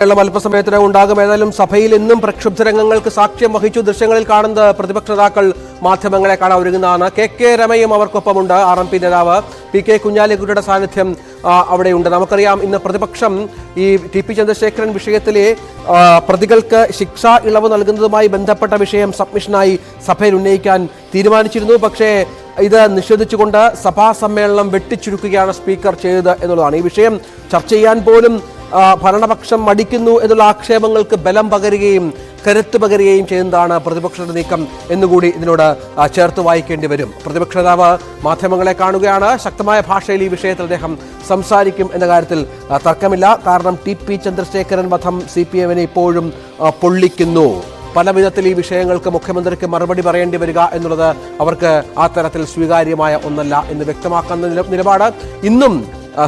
അല്പസമയത്തിനകം ഉണ്ടാകും. ഏതായാലും സഭയിൽ ഇന്നും പ്രക്ഷുബ്ധ രംഗങ്ങൾക്ക് സാക്ഷ്യം വഹിച്ചു. ദൃശ്യങ്ങളിൽ കാണുന്നത് പ്രതിപക്ഷ നേതാക്കൾ മാധ്യമങ്ങളെ കാണാൻ ഒരുങ്ങുന്നതാണ്. കെ രമയും അവർക്കൊപ്പമുണ്ട്. RMP നേതാവ് PK കുഞ്ഞാലിക്കുട്ടിയുടെ സാന്നിധ്യം അവിടെയുണ്ട്. നമുക്കറിയാം, ഇന്ന് പ്രതിപക്ഷം ഈ TP ചന്ദ്രശേഖരൻ വിഷയത്തിലെ പ്രതികൾക്ക് ശിക്ഷാ ഇളവ് നൽകുന്നതുമായി ബന്ധപ്പെട്ട വിഷയം സബ്മിഷനായി സഭയിൽ ഉന്നയിക്കാൻ തീരുമാനിച്ചിരുന്നു. പക്ഷേ ഇത് നിഷേധിച്ചുകൊണ്ട് സഭാ സമ്മേളനം വെട്ടിച്ചുരുക്കുകയാണ് സ്പീക്കർ ചെയ്തത് എന്നുള്ളതാണ്. ഈ വിഷയം ചർച്ച ചെയ്യാൻ പോലും ഭരണപക്ഷം മടിക്കുന്നു എന്നുള്ള ആക്ഷേപങ്ങൾക്ക് ബലം പകരുകയും കരുത്ത് പകരുകയും ചെയ്യുന്നതാണ് പ്രതിപക്ഷത്തിന്റെ നീക്കം എന്നുകൂടി ഇതിനോട് ചേർത്ത് വായിക്കേണ്ടി വരും. പ്രതിപക്ഷ നേതാവ് മാധ്യമങ്ങളെ കാണുകയാണ്. ശക്തമായ ഭാഷയിൽ ഈ വിഷയത്തിൽ അദ്ദേഹം സംസാരിക്കും എന്ന കാര്യത്തിൽ തർക്കമില്ല. കാരണം TP ചന്ദ്രശേഖരൻ വധം CPM-നെ ഇപ്പോഴും പൊള്ളിക്കുന്നു. പല വിധത്തിൽ ഈ വിഷയങ്ങൾക്ക് മുഖ്യമന്ത്രിക്ക് മറുപടി പറയേണ്ടി വരിക എന്നുള്ളത് അവർക്ക് ആ തരത്തിൽ സ്വീകാര്യമായ ഒന്നല്ല എന്ന് വ്യക്തമാക്കുന്ന നിലപാട് ഇന്നും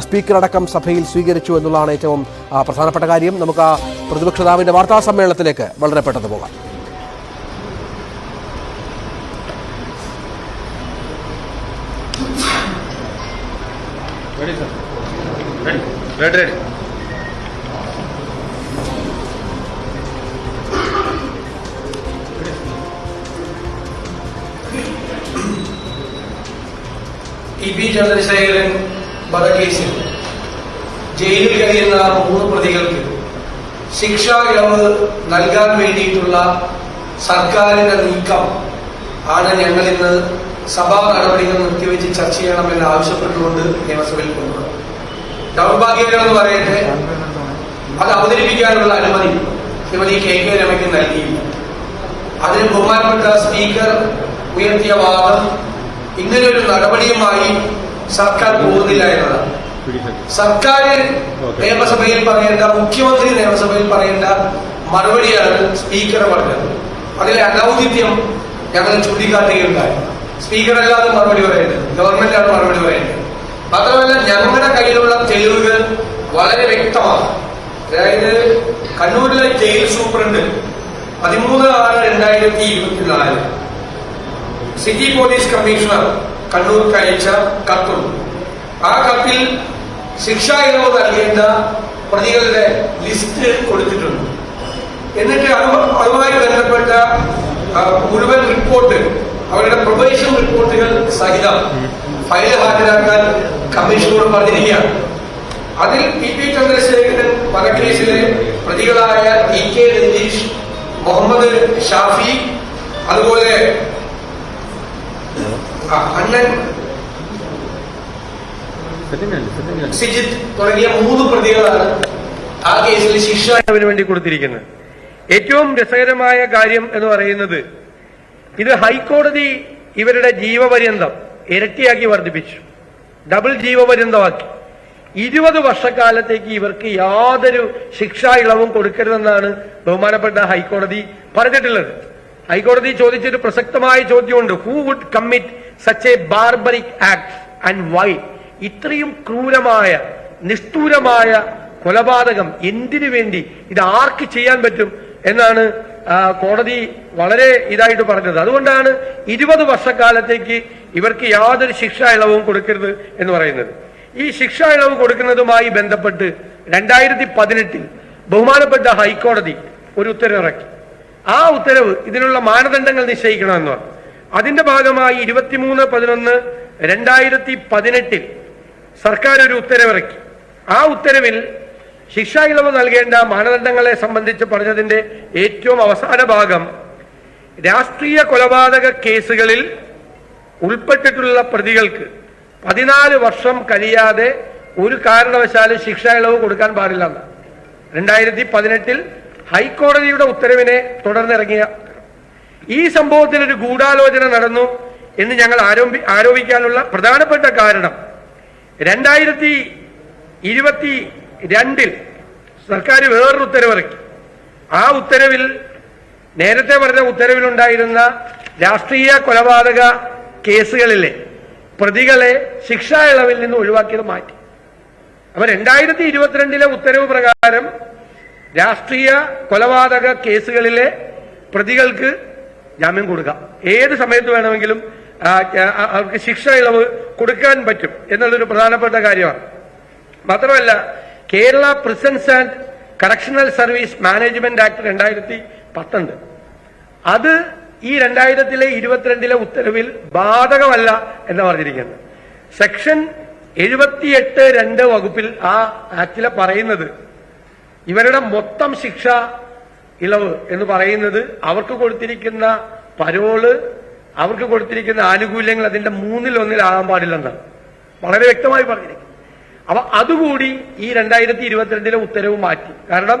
സ്പീക്കർ അടക്കം സഭയിൽ സ്വീകരിച്ചു എന്നുള്ളതാണ് ഏറ്റവും പ്രധാനപ്പെട്ട കാര്യം. നമുക്ക് പ്രതിപക്ഷ നേതാവിന്റെ വാർത്താ സമ്മേളനത്തിലേക്ക് വളരെ പെട്ടെന്ന് പോകാം. TP ചന്ദ്രശേഖരൻ വധക്കേസിൽ ജയിലിൽ കഴിയുന്ന 3 പ്രതികൾക്ക് ശിക്ഷാ ഇളവ് നൽകാൻ വേണ്ടിയിട്ടുള്ള സർക്കാരിന്റെ നീക്കം ആണ് ഞങ്ങൾ ഇന്ന് സഭാ നടപടികൾ നിർത്തിവെച്ച് ചർച്ച ചെയ്യണമെന്ന് ആവശ്യപ്പെട്ടുകൊണ്ട് നിയമസഭയിൽ കൊണ്ടുവന്നു. ദൗർഭാഗ്യകരമെന്ന് പറയട്ടെ, അത് അവതരിപ്പിക്കാനുള്ള അനുമതി ശ്രീമതി KK രമയ്ക്ക് നൽകിയില്ല. അതിന് ബഹുമാനപ്പെട്ട സ്പീക്കർ ഉയർത്തിയ വാദം ഇങ്ങനെയൊരു നടപടിയുമായി സർക്കാർ പോകുന്നില്ല എന്നതാണ്. സർക്കാർ നിയമസഭയിൽ പറയേണ്ട, മുഖ്യമന്ത്രി നിയമസഭയിൽ പറയേണ്ട മറുപടിയാണ് സ്പീക്കർ പറഞ്ഞത്. അതിലെ അനൗചിത്യം ഞങ്ങൾ ചൂണ്ടിക്കാട്ടുകയുണ്ടായി. സ്പീക്കർ അല്ലാതെ മറുപടി പറയേണ്ടത്, ഗവൺമെന്റാണ് മറുപടി പറയേണ്ടത്. മാത്രമല്ല, ഞങ്ങളുടെ കയ്യിലുള്ള തെളിവുകൾ വളരെ വ്യക്തമാണ്. അതായത് കണ്ണൂരിലെ jail superintendent 13/6/2024 city police commissioner കണ്ണൂർക്ക് അയച്ച കത്തുണ്ട്. ആ കത്തിൽ ശിക്ഷാ ഇളവ് നൽകേണ്ട പ്രതികളുടെ ലിസ്റ്റ് കൊടുത്തിട്ടുണ്ട്. എന്നിട്ട് അതുമായി ബന്ധപ്പെട്ട മുഴുവൻ റിപ്പോർട്ട്, അവരുടെ പ്രൊബേഷൻ റിപ്പോർട്ടുകൾ സഹിതം ഫയൽ ഹാജരാക്കാൻ കമ്മീഷനോട് പറഞ്ഞിരിക്കുകയാണ്. അതിൽ TP ചന്ദ്രശേഖരൻ വധക്കേസിലെ പ്രതികളായ EK രതീഷ്, മുഹമ്മദ് ഷാഫി, അതുപോലെ അണ്ണൻ സിജിത്ത് തുടങ്ങിയ 3 പ്രതികളാണ് ആ കേസിൽ ശിക്ഷാവിന് വേണ്ടി കൊടുത്തിരിക്കുന്നത്. ഏറ്റവും രസകരമായ കാര്യം എന്ന് പറയുന്നത്, ഇത് ഹൈക്കോടതി ഇവരുടെ ജീവപര്യന്തം ഇരട്ടിയാക്കി വർദ്ധിപ്പിച്ചു, ഡബിൾ ജീവപര്യന്തമാക്കി. 20 വർഷക്കാലത്തേക്ക് ഇവർക്ക് യാതൊരു ശിക്ഷാ ഇളവും കൊടുക്കരുതെന്നാണ് ബഹുമാനപ്പെട്ട ഹൈക്കോടതി പറഞ്ഞിട്ടുള്ളത്. ഹൈക്കോടതി ചോദിച്ചൊരു പ്രസക്തമായ ചോദ്യമുണ്ട്: who would commit such a barbaric act and why? ഇത്രയും ക്രൂരമായ, നിഷ്ഠൂരമായ കൊലപാതകം എന്തിനു വേണ്ടി, ഇത് ആർക്ക് ചെയ്യാൻ പറ്റും എന്നാണ് കോടതി വളരെ ഇതായിട്ട് പറഞ്ഞത്. അതുകൊണ്ടാണ് 20 വർഷക്കാലത്തേക്ക് ഇവർക്ക് യാതൊരു ശിക്ഷാ ഇളവും കൊടുക്കരുത് എന്ന് പറയുന്നത്. ഈ ശിക്ഷാ ഇളവ് കൊടുക്കുന്നതുമായി ബന്ധപ്പെട്ട് 2018 ബഹുമാനപ്പെട്ട ഹൈക്കോടതി ഒരു ഉത്തരവിറക്കി. ആ ഉത്തരവ് ഇതിനുള്ള മാനദണ്ഡങ്ങൾ നിശ്ചയിക്കണമെന്ന്. അതിന്റെ ഭാഗമായി 23/11/2018 സർക്കാർ ഒരു ഉത്തരവിറക്കി. ആ ഉത്തരവിൽ ശിക്ഷാ ഇളവ് നൽകേണ്ട മാനദണ്ഡങ്ങളെ സംബന്ധിച്ച് പറഞ്ഞതിന്റെ ഏറ്റവും അവസാന ഭാഗം, രാഷ്ട്രീയ കൊലപാതക കേസുകളിൽ ഉൾപ്പെട്ടിട്ടുള്ള പ്രതികൾക്ക് 14 വർഷം കഴിയാതെ ഒരു കാരണവശാലും ശിക്ഷാ ഇളവ് കൊടുക്കാൻ പാടില്ല. 2018 ഹൈക്കോടതിയുടെ ഉത്തരവിനെ തുടർന്നിറങ്ങിയ ഈ സംഭവത്തിലൊരു ഗൂഢാലോചന നടന്നു എന്ന് ഞങ്ങൾ ആരോപിക്കാനുള്ള പ്രധാനപ്പെട്ട കാരണം, 2022 സർക്കാർ വേറൊരു ഉത്തരവിറക്കി. ആ ഉത്തരവിൽ, നേരത്തെ പറഞ്ഞ ഉത്തരവിലുണ്ടായിരുന്ന രാഷ്ട്രീയ കൊലപാതക കേസുകളിലെ പ്രതികളെ ശിക്ഷാ ഇളവിൽ നിന്ന് ഒഴിവാക്കിയത് മാറ്റി. അപ്പൊ 2022 ഉത്തരവ് പ്രകാരം രാഷ്ട്രീയ കൊലപാതക കേസുകളിലെ പ്രതികൾക്ക് ജാമ്യം കൊടുക്കാം, ഏത് സമയത്ത് വേണമെങ്കിലും അവർക്ക് ശിക്ഷ ഇളവ് കൊടുക്കാൻ പറ്റും എന്നുള്ളൊരു പ്രധാനപ്പെട്ട കാര്യമാണ്. മാത്രമല്ല, Kerala prisons and correctional service management act 2010 അത് ഈ 2022 ഉത്തരവിൽ ബാധകമല്ല എന്ന് പറഞ്ഞിരിക്കുന്നത്. സെക്ഷൻ 78(2) വകുപ്പിൽ ആ ആക്ടിലെ പറയുന്നത് ഇവരുടെ മൊത്തം ശിക്ഷ ഇളവ് എന്ന് പറയുന്നത് അവർക്ക് കൊടുത്തിരിക്കുന്ന പരോള്, അവർക്ക് കൊടുത്തിരിക്കുന്ന ആനുകൂല്യങ്ങൾ അതിന്റെ 1/3 പാടില്ലെന്നാണ് വളരെ വ്യക്തമായി പറഞ്ഞിരിക്കുന്നത്. അപ്പൊ അതുകൂടി ഈ 2022 ഉത്തരവ് മാറ്റി. കാരണം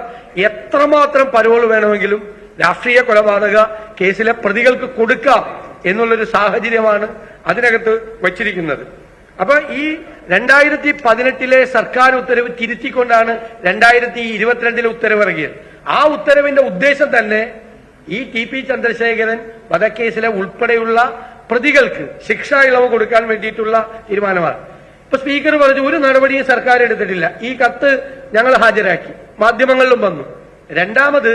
എത്രമാത്രം പരോള് വേണമെങ്കിലും രാഷ്ട്രീയ കൊലപാതക കേസിലെ പ്രതികൾക്ക് കൊടുക്കാം എന്നുള്ളൊരു സാഹചര്യമാണ് അതിനകത്ത് വച്ചിരിക്കുന്നത്. അപ്പൊ ഈ 2018 സർക്കാർ ഉത്തരവ് തിരുത്തിക്കൊണ്ടാണ് 2022 ഉത്തരവ് ഇറങ്ങിയത്. ആ ഉത്തരവിന്റെ ഉദ്ദേശം തന്നെ ഈ ടി.പി. ചന്ദ്രശേഖരൻ വധക്കേസിലെ ഉൾപ്പെടെയുള്ള പ്രതികൾക്ക് ശിക്ഷാ ഇളവ് കൊടുക്കാൻ വേണ്ടിയിട്ടുള്ള തീരുമാനമാണ്. ഇപ്പൊ സ്പീക്കർ പറഞ്ഞു ഒരു നടപടിയും സർക്കാർ എടുത്തിട്ടില്ല. ഈ കത്ത് ഞങ്ങൾ ഹാജരാക്കി, മാധ്യമങ്ങളിലും വന്നു. രണ്ടാമത്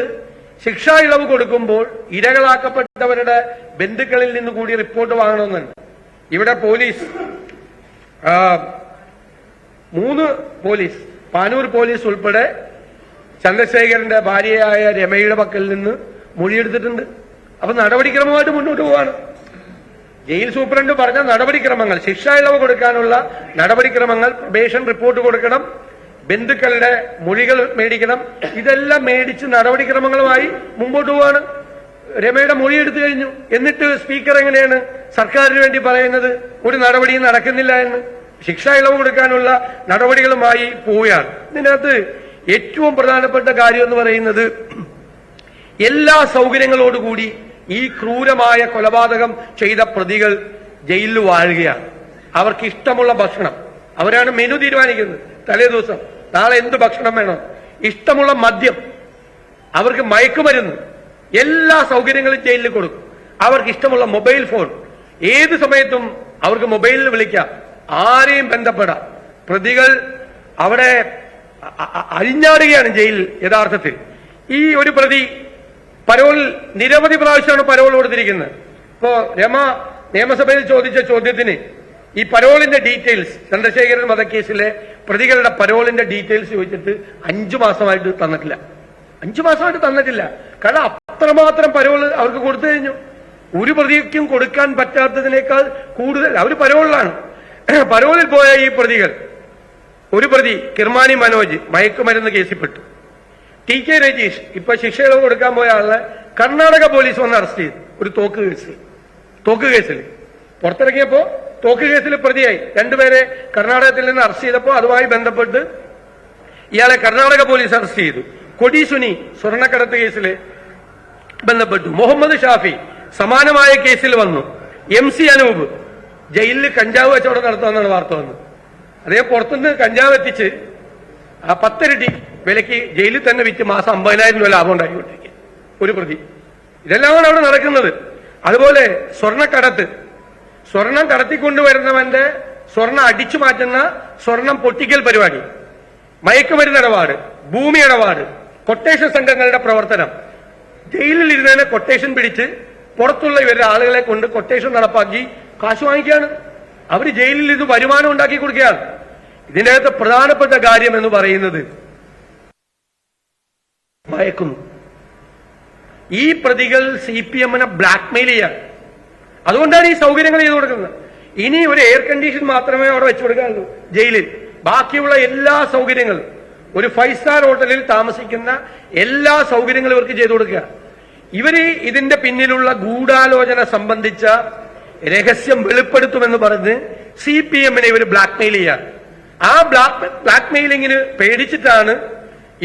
ശിക്ഷാ ഇളവ് കൊടുക്കുമ്പോൾ ഇരകളാക്കപ്പെട്ടവരുടെ ബന്ധുക്കളിൽ നിന്ന് കൂടി റിപ്പോർട്ട് വാങ്ങണമെന്നുണ്ട്. ഇവിടെ പോലീസ് 3 പോലീസ്, പാനൂർ പോലീസ് ഉൾപ്പെടെ ചന്ദ്രശേഖരന്റെ ഭാര്യയായ രമയുടെ പക്കൽ നിന്ന് മൊഴിയെടുത്തിട്ടുണ്ട്. അപ്പൊ നടപടിക്രമമായിട്ട് മുന്നോട്ട് പോവാണ്. ജയിൽ സൂപ്രണ്ട് പറഞ്ഞ നടപടിക്രമങ്ങൾ, ശിക്ഷാ ഇളവ് കൊടുക്കാനുള്ള നടപടിക്രമങ്ങൾ, പ്രൊബേഷൻ റിപ്പോർട്ട് കൊടുക്കണം, ബന്ധുക്കളുടെ മൊഴികൾ മേടിക്കണം, ഇതെല്ലാം മേടിച്ച് നടപടിക്രമങ്ങളുമായി മുമ്പോട്ട് പോവാണ്. രമയുടെ മൊഴി എടുത്തു കഴിഞ്ഞു. എന്നിട്ട് സ്പീക്കർ എങ്ങനെയാണ് സർക്കാരിന് വേണ്ടി പറയുന്നത് ഒരു നടപടിയും നടക്കുന്നില്ല എന്ന്? ശിക്ഷാ ഇളവ് കൊടുക്കാനുള്ള നടപടികളുമായി പോവുകയാണ്. ഇതിനകത്ത് ഏറ്റവും പ്രധാനപ്പെട്ട കാര്യം എന്ന് പറയുന്നത് എല്ലാ സൗകര്യങ്ങളോടുകൂടി ഈ ക്രൂരമായ കൊലപാതകം ചെയ്ത പ്രതികൾ ജയിലിൽ വാഴുകയാണ്. അവർക്ക് ഇഷ്ടമുള്ള ഭക്ഷണം, അവരാണ് മെനു തീരുമാനിക്കുന്നത്. തലേ ദിവസം നാളെ എന്ത് ഭക്ഷണം വേണം, ഇഷ്ടമുള്ള മദ്യം, അവർക്ക് മയക്കുമരുന്ന്, എല്ലാ സൗകര്യങ്ങളും ജയിലിൽ കൊടുക്കും. അവർക്ക് ഇഷ്ടമുള്ള മൊബൈൽ ഫോൺ, ഏത് സമയത്തും അവർക്ക് മൊബൈലിൽ വിളിക്കാം, ആരെയും ബന്ധപ്പെടാം. പ്രതികൾ അവിടെ അഴിഞ്ഞാടുകയാണ് ജയിലിൽ. യഥാർത്ഥത്തിൽ ഈ ഒരു പ്രതി പരോൾ നിരവധി പ്രാവശ്യമാണ് പരോൾ കൊടുത്തിരിക്കുന്നത്. ഇപ്പോ രമ നിയമസഭയിൽ ചോദിച്ച ചോദ്യത്തിന് ഈ പരോളിന്റെ ഡീറ്റെയിൽസ്, ചന്ദ്രശേഖരൻ വധക്കേസിലെ പ്രതികളുടെ പരോളിന്റെ ഡീറ്റെയിൽസ് ചോദിച്ചിട്ട് 5 മാസമായിട്ട് തന്നിട്ടില്ല. 5 മാസമായിട്ട് തന്നിട്ടില്ല. കാരണം അത്രമാത്രം പരോള് അവർക്ക് കൊടുത്തു കഴിഞ്ഞു. ഒരു പ്രതിക്കും കൊടുക്കാൻ പറ്റാത്തതിനേക്കാൾ കൂടുതൽ അവർ പരോളിലാണ്. പരോളിൽ പോയ ഈ പ്രതികൾ, ഒരു പ്രതി കിർമാനി മനോജ് മയക്കുമരുന്ന് കേസിൽപ്പെട്ടു. ടി.കെ. രജീഷ് ഇപ്പൊ ശിക്ഷ ഇളവ് കൊടുക്കാൻ പോയ ആളെ കർണാടക പോലീസ് വന്ന് അറസ്റ്റ് ചെയ്തു. ഒരു തോക്ക് കേസിൽ പുറത്തിറങ്ങിയപ്പോ തോക്ക് കേസിൽ പ്രതിയായി. 2 പേരെ കർണാടകത്തിൽ നിന്ന് അറസ്റ്റ് ചെയ്തപ്പോൾ അതുമായി ബന്ധപ്പെട്ട് ഇയാളെ കർണാടക പോലീസ് അറസ്റ്റ് ചെയ്തു. കൊടി സുനി സ്വർണ്ണക്കടത്ത് കേസിൽ ബന്ധപ്പെട്ടു. മുഹമ്മദ് ഷാഫി സമാനമായ കേസിൽ വന്നു. MC അനൂപ് ജയിലിൽ കഞ്ചാവ് കച്ചവടം നടത്തുമെന്നാണ് വാർത്ത വന്നത്. അദ്ദേഹം പുറത്തുനിന്ന് കഞ്ചാവ് എത്തിച്ച് 10 ഇരട്ടി വിലയ്ക്ക് ജയിലിൽ തന്നെ വിറ്റ് മാസം 50,000 രൂപ ലാഭം ഉണ്ടാക്കിക്കൊണ്ടിരിക്കുക ഒരു പ്രതി. ഇതെല്ലാമാണ് അവിടെ നടക്കുന്നത്. അതുപോലെ സ്വർണം കടത്തിക്കൊണ്ടുവരുന്നവന്റെ സ്വർണം അടിച്ചു മാറ്റുന്ന സ്വർണം പൊട്ടിക്കൽ പരിപാടി, മയക്കുമരുന്ന് ഇടപാട്, ഭൂമി ഇടപാട്, കൊട്ടേഷൻ സംഘങ്ങളുടെ പ്രവർത്തനം. ജയിലിൽ ഇരുന്നതിനെ കൊട്ടേഷൻ പിടിച്ച് പുറത്തുള്ള ഇവരുടെ ആളുകളെ കൊണ്ട് കൊട്ടേഷൻ നടപ്പാക്കി കാശ് വാങ്ങിക്കുകയാണ്. അവർ ജയിലിൽ ഇത് വരുമാനം ഉണ്ടാക്കി കൊടുക്കുകയാണ്. ഇതിന്റെ അകത്ത് പ്രധാനപ്പെട്ട കാര്യം എന്ന് പറയുന്നത് ഭയക്കുന്നു. ഈ പ്രതികൾ CPM-നെ ബ്ലാക്ക്മെയിൽ ചെയ്യാൻ, അതുകൊണ്ടാണ് ഈ സൗകര്യങ്ങൾ ചെയ്തു കൊടുക്കുന്നത്. ഇനി ഒരു എയർ കണ്ടീഷൻ മാത്രമേ അവിടെ വെച്ചു കൊടുക്കാറുള്ളൂ ജയിലിൽ. ബാക്കിയുള്ള എല്ലാ സൗകര്യങ്ങളും, ഒരു 5 സ്റ്റാർ ഹോട്ടലിൽ താമസിക്കുന്ന എല്ലാ സൗകര്യങ്ങളും ഇവർക്ക് ചെയ്തു കൊടുക്കുക. ഇവര് ഇതിന്റെ പിന്നിലുള്ള ഗൂഢാലോചന സംബന്ധിച്ച രഹസ്യം വെളിപ്പെടുത്തുമെന്ന് പറഞ്ഞ് CPM-നെ ഇവർ ബ്ലാക്ക്മെയിൽ ചെയ്യാൻ, ആ ബ്ലാക്ക്മെയിലിങ്ങിന് പേടിച്ചിട്ടാണ്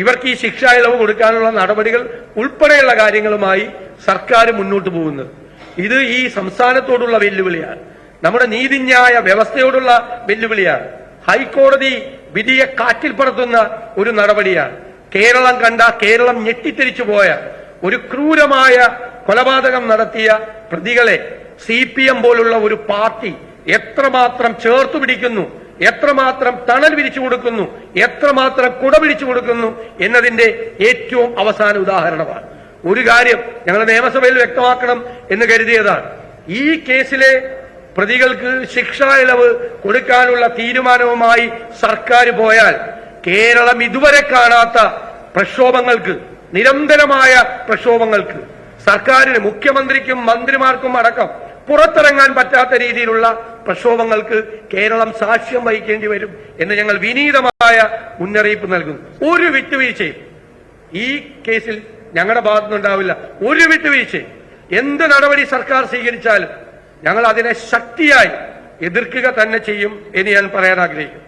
ഇവർക്ക് ഈ ശിക്ഷാ ഇളവ് കൊടുക്കാനുള്ള നടപടികൾ ഉൾപ്പെടെയുള്ള കാര്യങ്ങളുമായി സർക്കാർ മുന്നോട്ട് പോകുന്നത്. ഇത് ഈ സംസ്ഥാനത്തോടുള്ള വെല്ലുവിളിയാണ്, നമ്മുടെ നീതിന്യായ വ്യവസ്ഥയോടുള്ള വെല്ലുവിളിയാണ്. ഹൈക്കോടതി വിധിയെ കാറ്റിൽ പറത്തുന്ന ഒരു നടപടിയാണ്. കേരളം ഞെട്ടിത്തിരിച്ചു പോയ ഒരു ക്രൂരമായ കൊലപാതകം നടത്തിയ പ്രതികളെ CPM പോലുള്ള ഒരു പാർട്ടി എത്രമാത്രം ചേർത്തു പിടിക്കുന്നു, എത്രമാത്രം തണൽ വിരിച്ചു കൊടുക്കുന്നു, എത്രമാത്രം കുട പിടിച്ചു കൊടുക്കുന്നു എന്നതിന്റെ ഏറ്റവും അവസാന ഉദാഹരണമാണ്. ഒരു കാര്യം ഞങ്ങൾ നിയമസഭയിൽ വ്യക്തമാക്കണം എന്ന് കരുതിയതാണ്. ഈ കേസിലെ പ്രതികൾക്ക് ശിക്ഷാ ഇളവ് കൊടുക്കാനുള്ള തീരുമാനവുമായി സർക്കാർ പോയാൽ കേരളം ഇതുവരെ കാണാത്ത പ്രക്ഷോഭങ്ങൾക്ക്, നിരന്തരമായ പ്രക്ഷോഭങ്ങൾക്ക് സർക്കാരിന്, മുഖ്യമന്ത്രിക്കും മന്ത്രിമാർക്കും അടക്കം പുറത്തിറങ്ങാൻ പറ്റാത്ത രീതിയിലുള്ള പ്രക്ഷോഭങ്ങൾക്ക് കേരളം സാക്ഷ്യം വഹിക്കേണ്ടി വരും എന്ന് ഞങ്ങൾ വിനീതമായ മുന്നറിയിപ്പ് നൽകുന്നു. ഒരു വിട്ടുവീഴ്ചയും ഈ കേസിൽ ഞങ്ങളുടെ ഭാഗത്തുനിന്നുണ്ടാവില്ല. ഒരു വിട്ടുവീഴ്ചയും എന്ത് നടപടി സർക്കാർ സ്വീകരിച്ചാലും ഞങ്ങൾ അതിനെ ശക്തിയായി എതിർക്കുക തന്നെ ചെയ്യും എന്ന് ഞാൻ പറയാൻ ആഗ്രഹിക്കുന്നു.